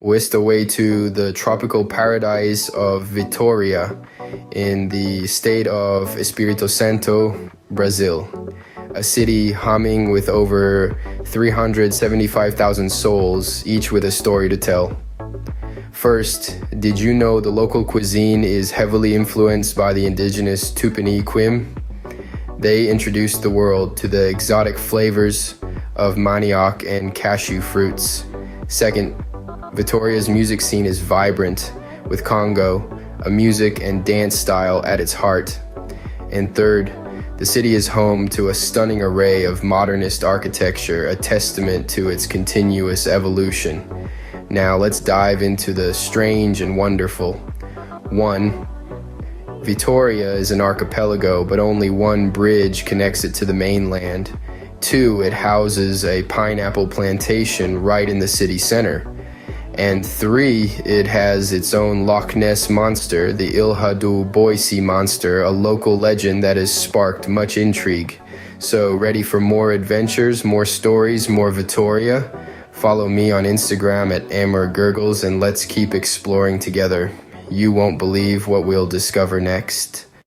whisked away to the tropical paradise of Vitória in the state of Espírito Santo, Brazil, a city humming with over 375,000 souls, each with a story to tell. First, did you know the local cuisine is heavily influenced by the indigenous Tupiniquim? They introduced the world to the exotic flavors of manioc and cashew fruits. Second, Vitória's music scene is vibrant, with Congo, a music and dance style at its heart. And third, the city is home to a stunning array of modernist architecture, a testament to its continuous evolution. Now let's dive into the strange and wonderful. 1. Vitória is an archipelago, but only one bridge connects it to the mainland. 2. It houses a pineapple plantation right in the city center. And 3. It has its own Loch Ness monster, the Ilha do Boise monster, a local legend that has sparked much intrigue. So ready for more adventures, more stories, more Vitória? Follow me on Instagram at Mr.Gurgel and let's keep exploring together. You won't believe what we'll discover next.